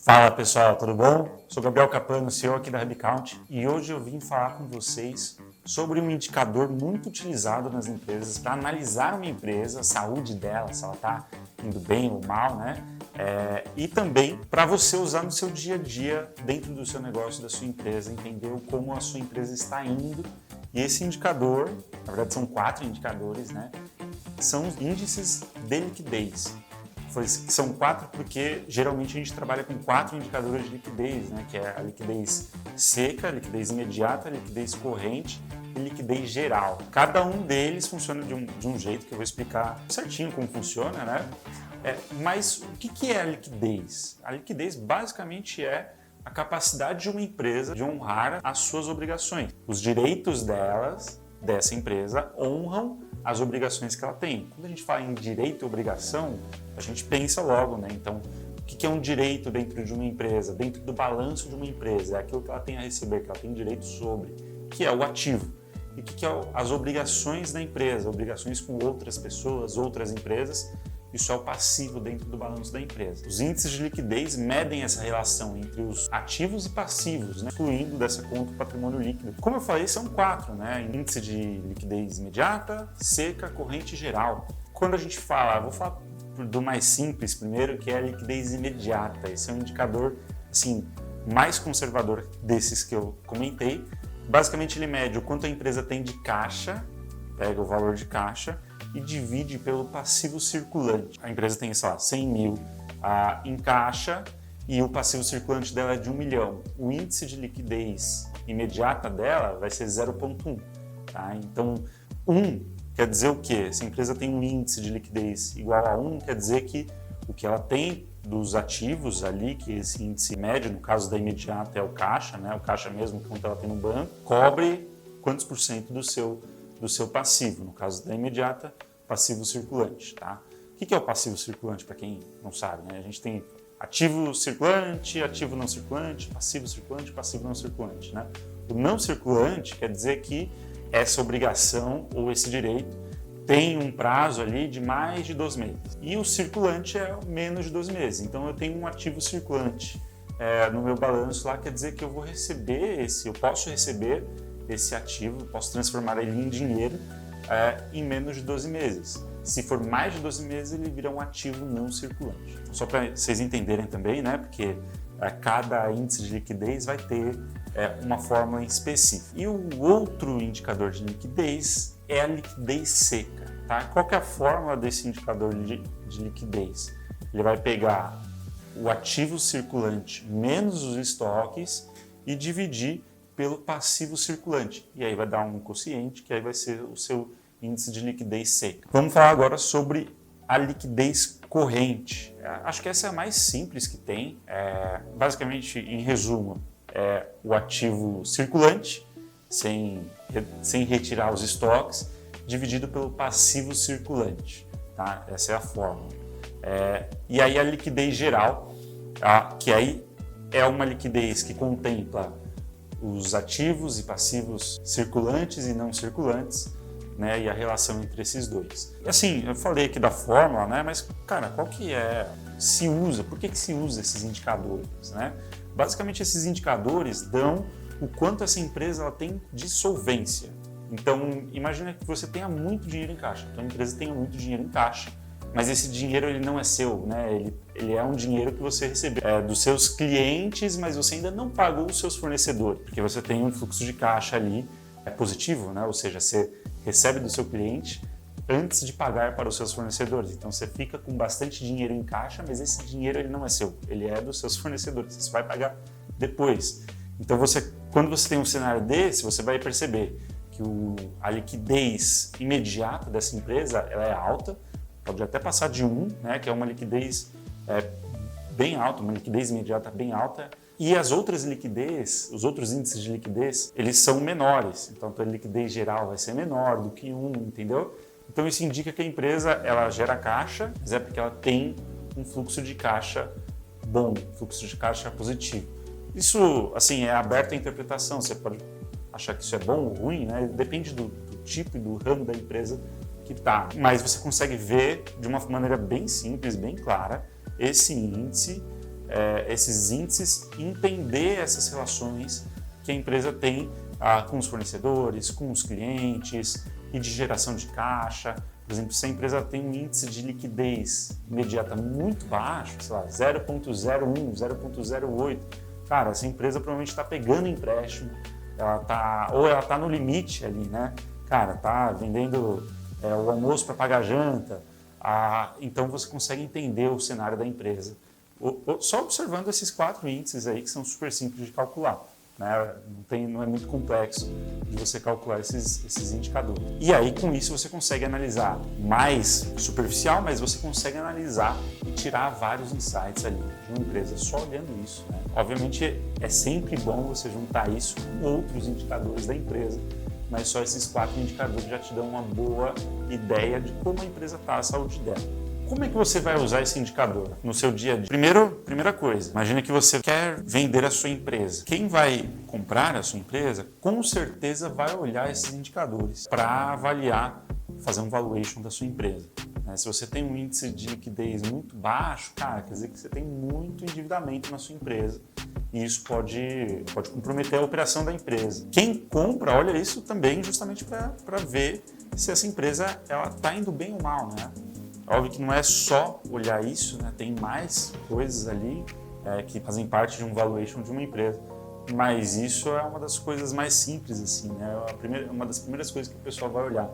Fala pessoal, tudo bom? Sou Gabriel Capano, CEO aqui da HubCount, e hoje eu vim falar com vocês sobre um indicador muito utilizado nas empresas para analisar uma empresa, a saúde dela, se ela está indo bem ou mal, né? E também para você usar no seu dia a dia, dentro do seu negócio, da sua empresa, entender como a sua empresa está indo. E esse indicador, na verdade são 4 indicadores, né? São os índices de liquidez. São 4 porque geralmente a gente trabalha com 4 indicadores de liquidez, né? Que é a liquidez seca, a liquidez imediata, a liquidez corrente e liquidez geral. Cada um deles funciona de um jeito que eu vou explicar certinho como funciona, né? Mas o que é a liquidez? A liquidez basicamente é a capacidade de uma empresa de honrar as suas obrigações. Os direitos dessa empresa, honram as obrigações que ela tem. Quando a gente fala em direito e obrigação, a gente pensa logo, né? Então, o que é um direito dentro de uma empresa? Dentro do balanço de uma empresa, é aquilo que ela tem a receber, que ela tem direito sobre, que é o ativo. E o que é as obrigações da empresa? Obrigações com outras pessoas, outras empresas. Isso é o passivo dentro do balanço da empresa. Os índices de liquidez medem essa relação entre os ativos e passivos, né? Excluindo dessa conta o patrimônio líquido. Como eu falei, são 4, né? Índice de liquidez imediata, seca, corrente e geral. Quando a gente fala, vou falar do mais simples primeiro, que é a liquidez imediata. Esse é um indicador assim, mais conservador desses que eu comentei. Basicamente ele mede o quanto a empresa tem de caixa, pega o valor de caixa e divide pelo passivo circulante. A empresa tem, sei lá, 100 mil em caixa e o passivo circulante dela é de 1 milhão. O índice de liquidez imediata dela vai ser 0,1. Tá? Então, 1 quer dizer o quê? Se a empresa tem um índice de liquidez igual a 1, quer dizer que o que ela tem dos ativos ali, que esse índice médio, no caso da imediata, é o caixa, né? O caixa mesmo, quanto ela tem no banco, cobre quantos por cento do seu passivo, no caso da imediata, passivo circulante, tá? O que é o passivo circulante, para quem não sabe, né? A gente tem ativo circulante, ativo não circulante, passivo não circulante, né? O não circulante quer dizer que essa obrigação ou esse direito tem um prazo ali de mais de 12 meses. E o circulante é menos de 12 meses. Então eu tenho um ativo circulante no meu balanço lá, quer dizer que eu posso receber esse ativo, posso transformar ele em dinheiro em menos de 12 meses. Se for mais de 12 meses, ele vira um ativo não circulante. Só para vocês entenderem também, né? Porque cada índice de liquidez vai ter uma fórmula específica. E o outro indicador de liquidez é a liquidez seca. Tá? Qual que é a fórmula desse indicador de liquidez? Ele vai pegar o ativo circulante menos os estoques e dividir pelo passivo circulante. E aí vai dar um quociente, que aí vai ser o seu índice de liquidez seca. Vamos falar agora sobre a liquidez corrente. Acho que essa é a mais simples que tem. Basicamente, em resumo, é o ativo circulante, sem retirar os estoques, dividido pelo passivo circulante. Tá? Essa é a fórmula. E aí a liquidez geral, que aí é uma liquidez que contempla os ativos e passivos circulantes e não circulantes, né, e a relação entre esses dois. E assim, eu falei aqui da fórmula, né, mas, cara, qual que por que se usa esses indicadores, né? Basicamente, esses indicadores dão o quanto essa empresa ela tem de solvência. Então, imagina que você tenha muito dinheiro em caixa, então a empresa tenha muito dinheiro em caixa, mas esse dinheiro ele não é seu, né? Ele é um dinheiro que você recebeu dos seus clientes, mas você ainda não pagou os seus fornecedores, porque você tem um fluxo de caixa ali positivo, né? Ou seja, você recebe do seu cliente antes de pagar para os seus fornecedores. Então você fica com bastante dinheiro em caixa, mas esse dinheiro ele não é seu, ele é dos seus fornecedores, você vai pagar depois. Então quando você tem um cenário desse, você vai perceber que a liquidez imediata dessa empresa ela é alta, pode até passar de 1, né, que é uma liquidez bem alta, uma liquidez imediata bem alta, e as outras liquidez, os outros índices de liquidez, eles são menores, então a liquidez geral vai ser menor do que 1, entendeu? Então isso indica que a empresa ela gera caixa, mas é porque ela tem um fluxo de caixa bom, fluxo de caixa positivo. Isso, assim, é aberto à interpretação, você pode achar que isso é bom ou ruim, né? Depende do tipo e do ramo da empresa que está. Mas você consegue ver de uma maneira bem simples, bem clara, esse índice esses índices e entender essas relações que a empresa tem com os fornecedores, com os clientes e de geração de caixa. Por exemplo, se a empresa tem um índice de liquidez imediata muito baixo, sei lá, 0,01, 0,08, cara, essa empresa provavelmente está pegando empréstimo, ela está no limite ali, né? Cara, está vendendo o almoço para pagar a janta. Então você consegue entender o cenário da empresa. Só observando esses 4 índices aí que são super simples de calcular. Né? Não é muito complexo de você calcular esses indicadores. E aí, com isso, você consegue analisar mais superficial, mas você consegue analisar e tirar vários insights ali de uma empresa só olhando isso. Né? Obviamente, é sempre bom você juntar isso com outros indicadores da empresa, mas só esses 4 indicadores já te dão uma boa ideia de como a empresa está, a saúde dela. Como é que você vai usar esse indicador no seu dia a dia? Primeira coisa, imagina que você quer vender a sua empresa. Quem vai comprar a sua empresa, com certeza vai olhar esses indicadores para avaliar, fazer um valuation da sua empresa. Se você tem um índice de liquidez muito baixo, cara, quer dizer que você tem muito endividamento na sua empresa e isso pode comprometer a operação da empresa. Quem compra olha isso também justamente para ver se essa empresa está indo bem ou mal, né? Óbvio que não é só olhar isso, né? Tem mais coisas ali que fazem parte de um valuation de uma empresa, mas isso é uma das coisas mais simples, assim, né? Uma das primeiras coisas que o pessoal vai olhar.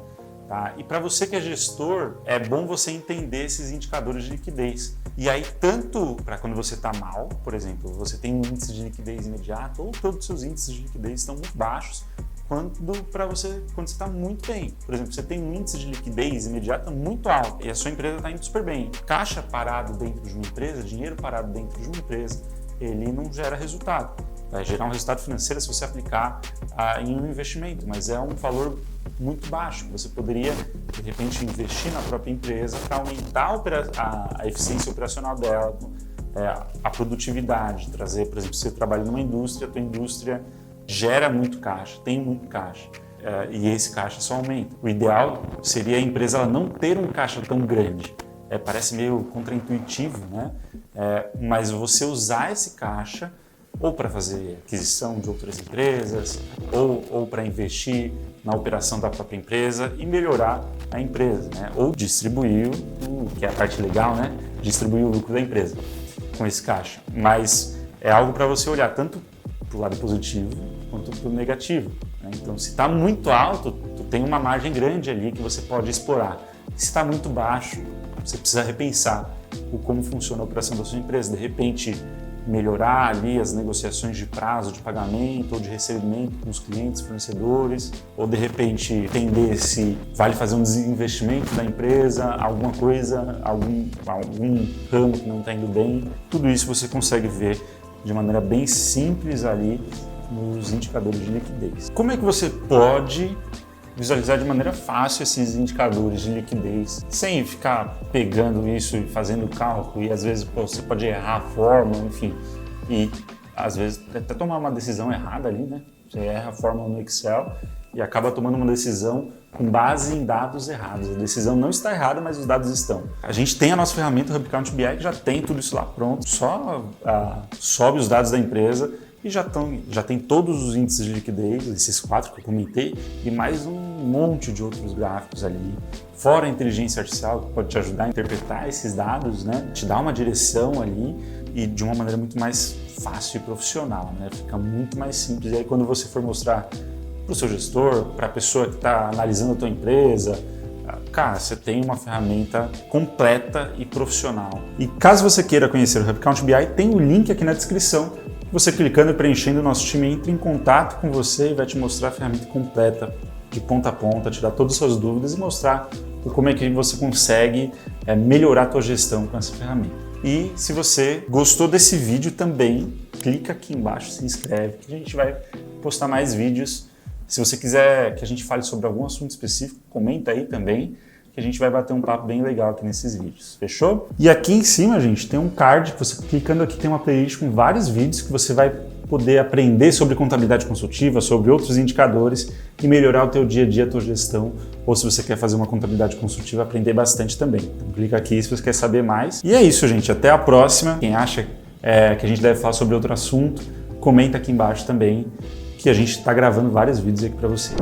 Tá? E para você que é gestor, é bom você entender esses indicadores de liquidez. E aí, tanto para quando você está mal, por exemplo, você tem um índice de liquidez imediato, ou todos os seus índices de liquidez estão muito baixos, quanto para você quando você está muito bem. Por exemplo, você tem um índice de liquidez imediata muito alto e a sua empresa está indo super bem. Caixa parado dentro de uma empresa, dinheiro parado dentro de uma empresa, ele não gera resultado. Vai gerar um resultado financeiro se você aplicar em um investimento, mas é um valor muito baixo. Você poderia, de repente, investir na própria empresa para aumentar a eficiência operacional dela, a produtividade, trazer, por exemplo, se você trabalha numa indústria, a tua indústria gera muito caixa, tem muito caixa, e esse caixa só aumenta. O ideal seria a empresa ela não ter um caixa tão grande. Parece meio contraintuitivo, né? Mas você usar esse caixa ou para fazer aquisição de outras empresas, ou para investir na operação da própria empresa e melhorar a empresa, né? Ou distribuir, que é a parte legal, né? Distribuir o lucro da empresa com esse caixa. Mas é algo para você olhar tanto para o lado positivo quanto para o negativo, né? Então, se está muito alto, tu tem uma margem grande ali que você pode explorar. Se está muito baixo, você precisa repensar como funciona a operação da sua empresa. De repente, melhorar ali as negociações de prazo de pagamento ou de recebimento com os clientes, fornecedores, ou de repente entender se vale fazer um desinvestimento da empresa, alguma coisa, algum ramo que não está indo bem. Tudo isso você consegue ver de maneira bem simples ali nos indicadores de liquidez. Como é que você pode visualizar de maneira fácil esses indicadores de liquidez, sem ficar pegando isso e fazendo cálculo, e às vezes você pode errar a fórmula, enfim, e às vezes até tomar uma decisão errada ali, né? Você erra a fórmula no Excel e acaba tomando uma decisão com base em dados errados. A decisão não está errada, mas os dados estão. A gente tem a nossa ferramenta, o HubCount BI, que já tem tudo isso lá pronto, só sobe os dados da empresa e já tem todos os índices de liquidez, esses 4 que eu comentei, e mais um monte de outros gráficos ali. Fora a inteligência artificial, que pode te ajudar a interpretar esses dados, né? Te dar uma direção ali e de uma maneira muito mais fácil e profissional, né? Fica muito mais simples. E aí quando você for mostrar para o seu gestor, para a pessoa que está analisando a tua empresa, cara, você tem uma ferramenta completa e profissional. E caso você queira conhecer o HubCount BI, tem o link aqui na descrição. Você clicando e preenchendo, o nosso time entra em contato com você e vai te mostrar a ferramenta completa, de ponta a ponta, tirar todas as suas dúvidas e mostrar como é que você consegue melhorar a tua gestão com essa ferramenta. E se você gostou desse vídeo também, clica aqui embaixo, se inscreve, que a gente vai postar mais vídeos. Se você quiser que a gente fale sobre algum assunto específico, comenta aí também, que a gente vai bater um papo bem legal aqui nesses vídeos, fechou? E aqui em cima, gente, tem um card que você clicando aqui tem uma playlist com vários vídeos que você vai poder aprender sobre contabilidade consultiva, sobre outros indicadores e melhorar o teu dia a dia, a tua gestão, ou se você quer fazer uma contabilidade consultiva, aprender bastante também. Então clica aqui se você quer saber mais. E é isso, gente, até a próxima. Quem acha que a gente deve falar sobre outro assunto, comenta aqui embaixo também, que a gente está gravando vários vídeos aqui para você.